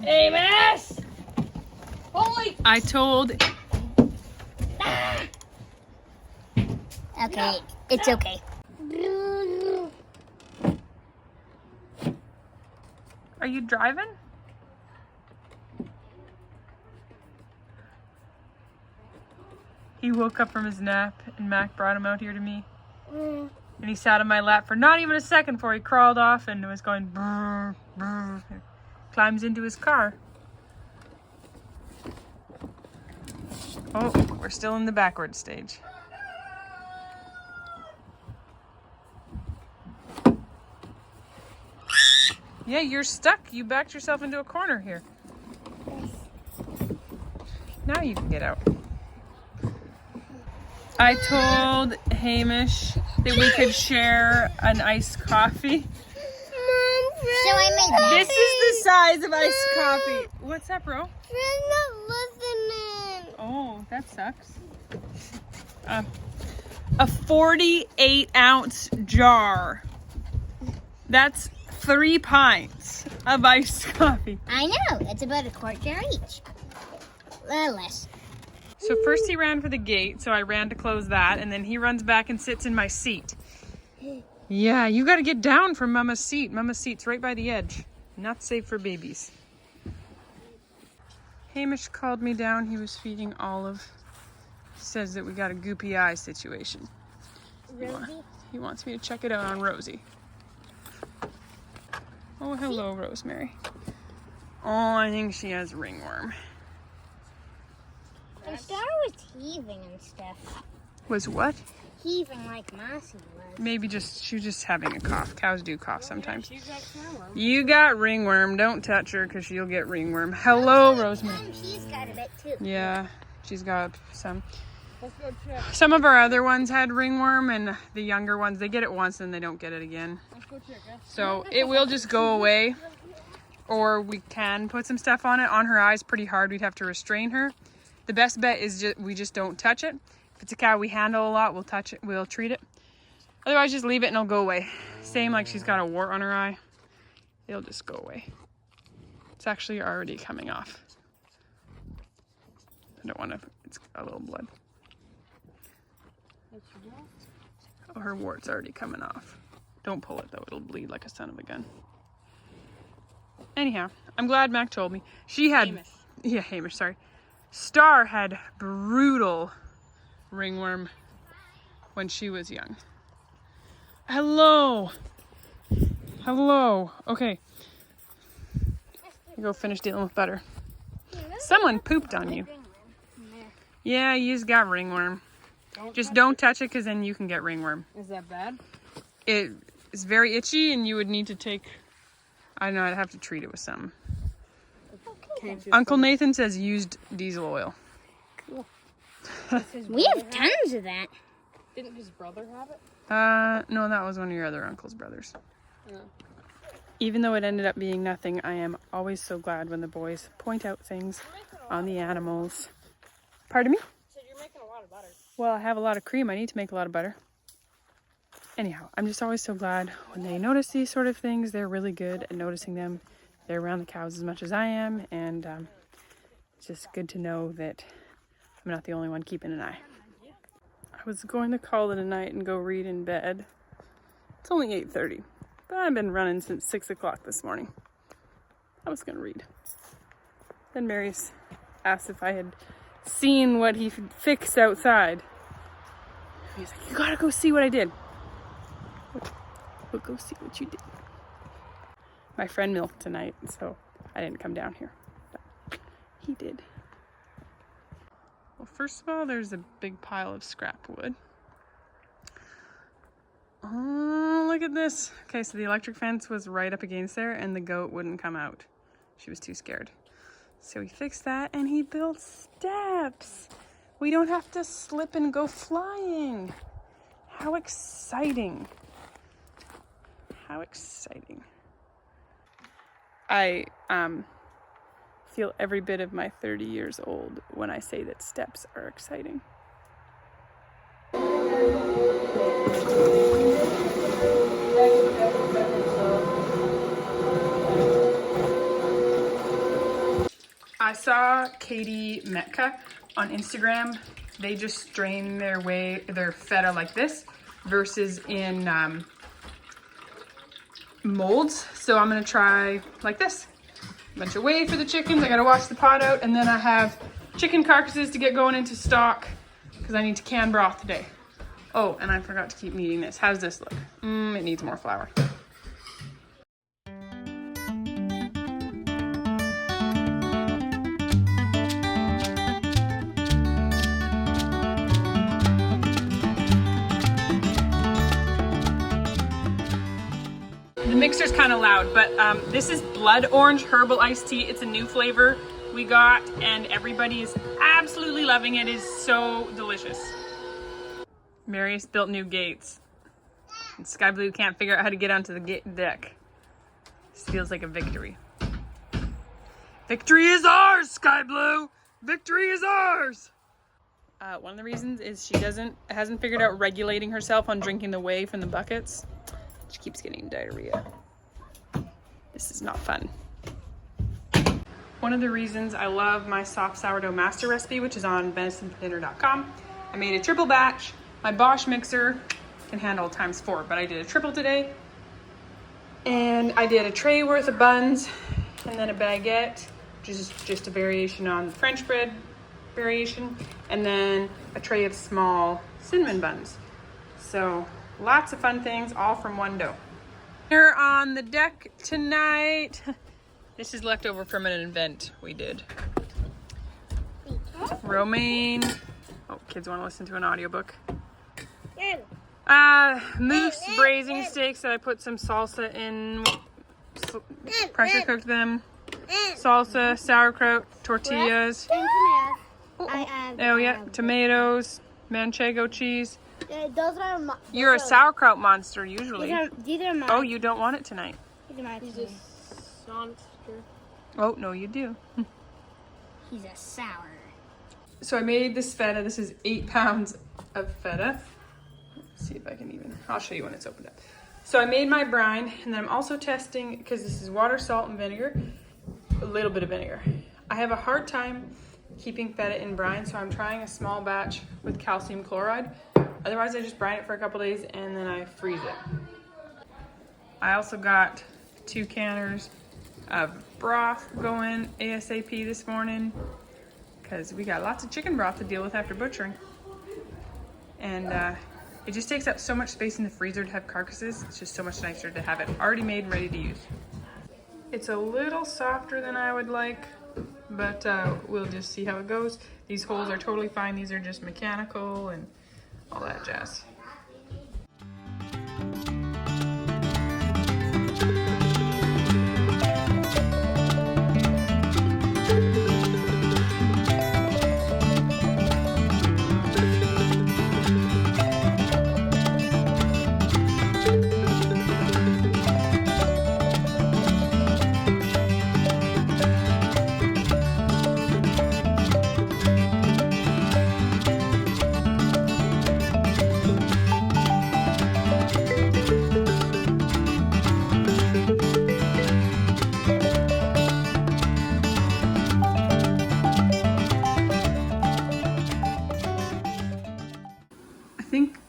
Hey, miss! Holy! I told. Okay, it's okay. Are you driving? He woke up from his nap and Mac brought him out here to me. And he sat on my lap for not even a second before he crawled off and was going brr, brr, climbs into his car. Oh, we're still in the backward stage. Yeah, you're stuck. You backed yourself into a corner here. Now you can get out. I told Hamish that we could share an iced coffee. So I made that. This is the size of iced coffee. What's up, bro? She's not listening. Oh, that sucks. A 48-ounce jar. That's 3 pints of iced coffee. I know. It's about a quart jar each. Less. So first he ran for the gate, so I ran to close that, and then he runs back and sits in my seat. Yeah, you gotta get down from Mama's seat. Mama's seat's right by the edge. Not safe for babies. Hamish called me down. He was feeding Olive. He says that we got a goopy eye situation. Rosie? He wants me to check it out on Rosie. Oh, hello, Rosemary. Oh, I think she has ringworm. The star was heaving and stuff. Was what? Heaving like Mossy was. Maybe she was just having a cough. Cows do cough sometimes. You got ringworm. Don't touch her because she'll get ringworm. Hello, Rosemary. She's got a bit too. Yeah, she's got some. Let's go check. Some of our other ones had ringworm, and the younger ones, they get it once and they don't get it again. Let's go check, huh? So it will just go away, or we can put some stuff on it. On her eyes, pretty hard. We'd have to restrain her. The best bet is we just don't touch it. If it's a cow we handle a lot, we'll touch it, we'll treat it. Otherwise, just leave it and it'll go away. Same like she's got a wart on her eye. It'll just go away. It's actually already coming off. I don't want to, it's a little blood. Oh, her wart's already coming off. Don't pull it though, it'll bleed like a son of a gun. Anyhow, I'm glad Mac told me. She had, Hamish. Yeah, Hamish, sorry. Star had brutal ringworm when she was young. Hello. Hello. Okay. You go finish dealing with butter. Someone pooped on you. Yeah, you just got ringworm. Just don't touch it because then you can get ringworm. Is that bad? It is very itchy and you would need to take, I don't know, I'd have to treat it with something. Uncle Nathan says used diesel oil. Cool. We have tons of that. Didn't his brother have it? No, that was one of your other uncle's brothers. Oh. Even though it ended up being nothing, I am always so glad when the boys point out things on the animals. Pardon me? So you're making a lot of butter. Well, I have a lot of cream. I need to make a lot of butter. Anyhow, I'm just always so glad when they notice these sort of things. They're really good at noticing them. They're around the cows as much as I am, and it's just good to know that I'm not the only one keeping an eye. I was going to call it a night and go read in bed. It's only 8:30, but I've been running since 6 o'clock this morning. I was going to read. Then Marius asked if I had seen what he fixed outside. He's like, you gotta go see what I did. We'll go see what you did. My friend milked tonight, so I didn't come down here. But he did. Well, first of all, there's a big pile of scrap wood. Oh, look at this. Okay, so the electric fence was right up against there and the goat wouldn't come out. She was too scared. So he fixed that and he built steps. We don't have to slip and go flying. How exciting. How exciting. I feel every bit of my 30 years old when I say that steps are exciting. I saw Katie Metka on Instagram. They just strain their feta like this versus in molds. So I'm gonna try like this. A bunch of whey for the chickens. I gotta wash the pot out, and then I have chicken carcasses to get going into stock because I need to can broth today. Oh, and I forgot to keep kneading this. How does this look? It needs more flour. The mixer's kind of loud, but this is blood orange herbal iced tea. It's a new flavor we got, and everybody is absolutely loving it. It is so delicious. Marius built new gates. And Sky Blue can't figure out how to get onto the deck. This feels like a victory. Victory is ours, Sky Blue! Victory is ours! One of the reasons is she hasn't figured out regulating herself on drinking the whey from the buckets. She keeps getting diarrhea. This is not fun. One of the reasons I love my soft sourdough master recipe, which is on venisonfordinner.com. I made a triple batch. My Bosch mixer can handle ×4, but I did a triple today. And I did a tray worth of buns and then a baguette, which is just a variation on the French bread variation, and then a tray of small cinnamon buns. So lots of fun things, all from one dough. Here on the deck tonight. This is leftover from an event we did. Romaine. Oh, kids want to listen to an audiobook. Moose braising steaks that I put some salsa in, pressure cooked them. Salsa, sauerkraut, tortillas. Oh yeah, tomatoes, manchego cheese. Those are You're a sauerkraut monster usually. These are mine. Oh, you don't want it tonight. These are mine. He's a monster. Oh, no, you do. He's a sour. So I made this feta. This is 8 pounds of feta. Let's see if I can even, I'll show you when it's opened up. So I made my brine, and then I'm also testing, because this is water, salt, and vinegar, a little bit of vinegar. I have a hard time keeping feta in brine, so I'm trying a small batch with calcium chloride. Otherwise, I just brine it for a couple days and then I freeze it. I also got 2 canners of broth going ASAP this morning because we got lots of chicken broth to deal with after butchering. And it just takes up so much space in the freezer to have carcasses. It's just so much nicer to have it already made and ready to use. It's a little softer than I would like, but we'll just see how it goes. These holes are totally fine. These are just mechanical and all that jazz.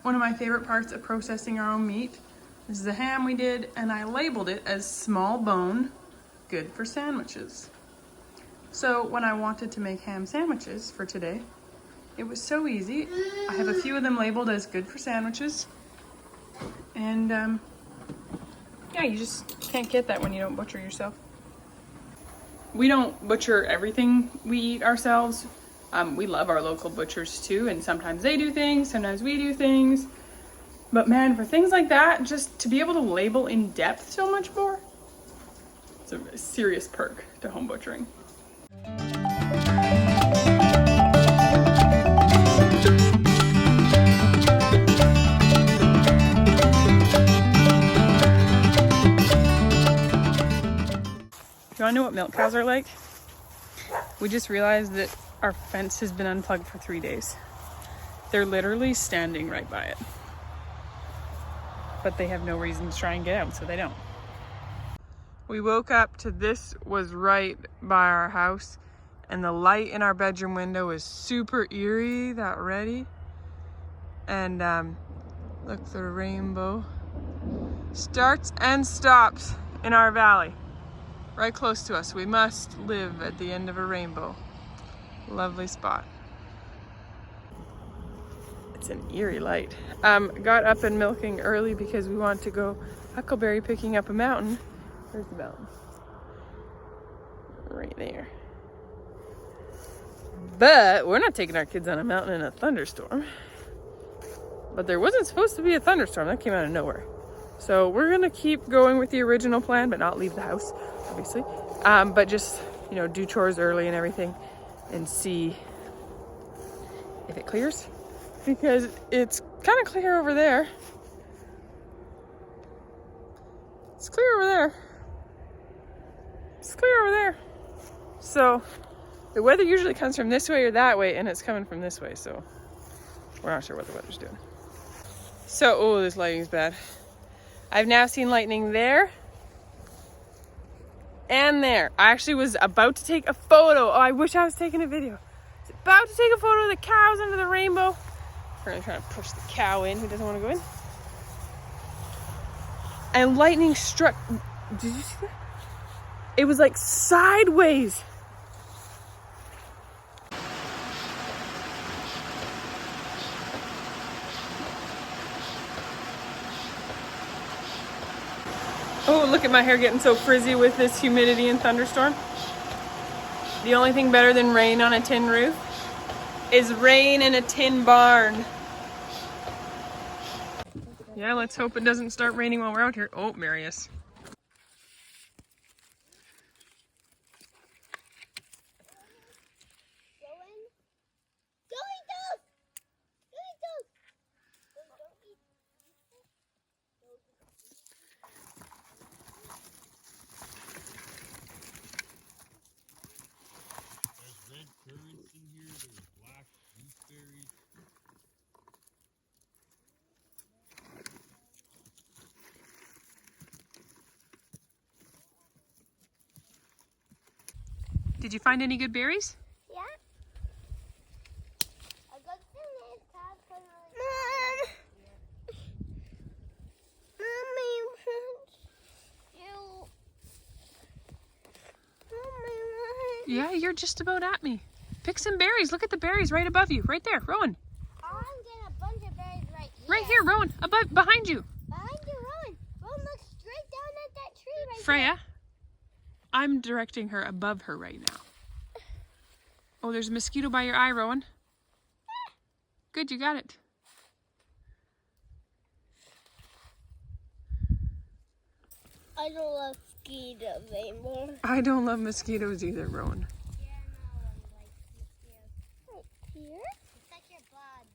One of my favorite parts of processing our own meat is the ham we did, and I labeled it as small bone, good for sandwiches. So when I wanted to make ham sandwiches for today, it was so easy. I have a few of them labeled as good for sandwiches, and yeah, you just can't get that when you don't butcher yourself. We don't butcher everything we eat ourselves. We love our local butchers too, and sometimes they do things, sometimes we do things. But man, for things like that, just to be able to label in depth so much more, it's a serious perk to home butchering. You wanna know what milk cows are like? We just realized that our fence has been unplugged for 3 days. They're literally standing right by it. But they have no reason to try and get out, so they don't. We woke up to this was right by our house, And the light in our bedroom window is super eerie, that reddy. And look, the rainbow starts and stops in our valley, right close to us. We must live at the end of a rainbow. Lovely spot. It's an eerie light. Got up and milking early because we want to go huckleberry picking up a mountain. Where's the mountain? Right there. But we're not taking our kids on a mountain in a thunderstorm. But there wasn't supposed to be a thunderstorm. That came out of nowhere. So we're gonna keep going with the original plan, but not leave the house, obviously. But just, you know, do chores early and everything and see if it clears. Because it's kind of clear over there. It's clear over there. It's clear over there. So the weather usually comes from this way or that way, and it's coming from this way, so we're not sure what the weather's doing. So, oh, this lighting's bad. I've now seen lightning there and there. I actually was about to take a photo. Oh, I wish I was taking a video. I was about to take a photo of the cows under the rainbow. We're gonna try to push the cow in who doesn't want to go in. And lightning struck. Did you see that? It was like sideways. Oh, look at my hair getting so frizzy with this humidity and thunderstorm. The only thing better than rain on a tin roof is rain in a tin barn. Yeah, let's hope it doesn't start raining while we're out here. Oh, Marius. Currants in here, there's black gooseberries. Did you find any good berries? Yeah. I got some nice Mom! Mommy wants you. Mommy wants Yeah, you're just about at me. Pick some berries. Look at the berries right above you. Right there, Rowan. I'm getting a bunch of berries right here. Right here, Rowan. Above, behind you. Behind you, Rowan. Rowan, look straight down at that tree right Freya, I'm directing her above her right now. Oh, there's a mosquito by your eye, Rowan. Good, you got it. I don't love mosquitoes anymore. I don't love mosquitoes either, Rowan. Yeah, no one likes mosquitoes. Right here? It's like your blood.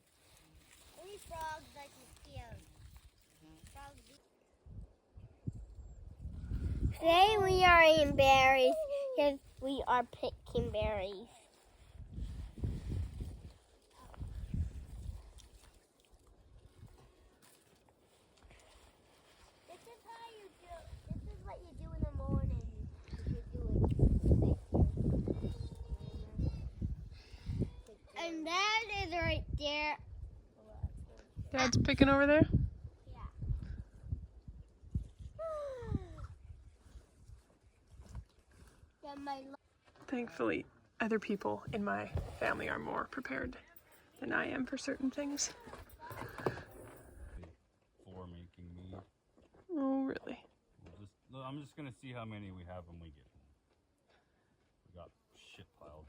Only frogs like mosquitoes. Frogs. Today we are eating berries because we are picking berries. This is how you do. This is what you do in the morning. And that is right there. Dad's picking over there? Thankfully, other people in my family are more prepared than I am for certain things. For making meat. Oh, really? I'm just gonna see how many we have when we get home. We got shit piled.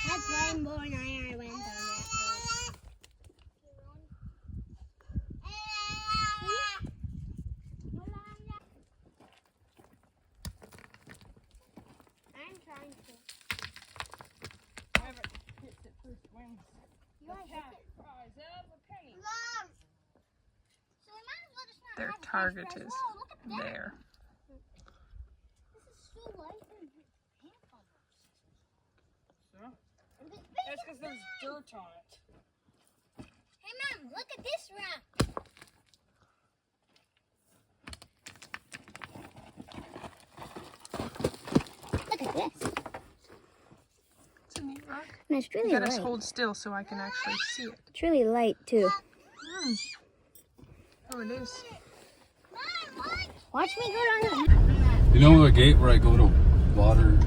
That's rainbow and I are target is there. This is so light and pink almost. That's because there's dirt on it. Hey, Mom, look at this rock. Look at this. It's a neat rock. And it's really You gotta light. hold still so I can actually see it. It's really light, too. Oh, it is. Watch me go down the... You know the gate where I go to water or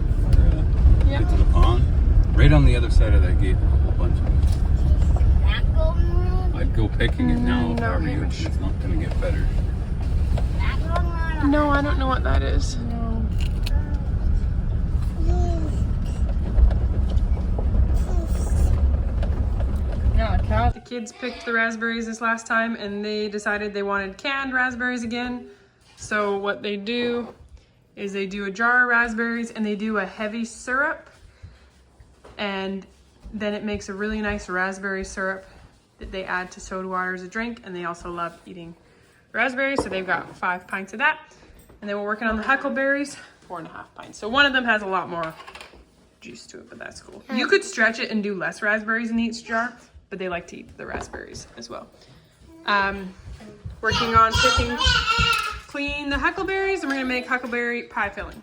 get to the pond? Right on the other side of that gate, a whole bunch of them. That golden road? I'd go picking it now if I were you. It's not going to get better. That golden road? No, I don't know what that is. Yeah, cat. The kids picked the raspberries this last time and they decided they wanted canned raspberries again. So what they do is they do a jar of raspberries and they do a heavy syrup, and then it makes a really nice raspberry syrup that they add to soda water as a drink, and they also love eating raspberries, so they've got 5 pints of that. And then we're working on the huckleberries, 4.5 pints. So one of them has a lot more juice to it, but that's cool. You could stretch it and do less raspberries in each jar, but they like to eat the raspberries as well. Working on clean the huckleberries, and we're gonna make huckleberry pie filling.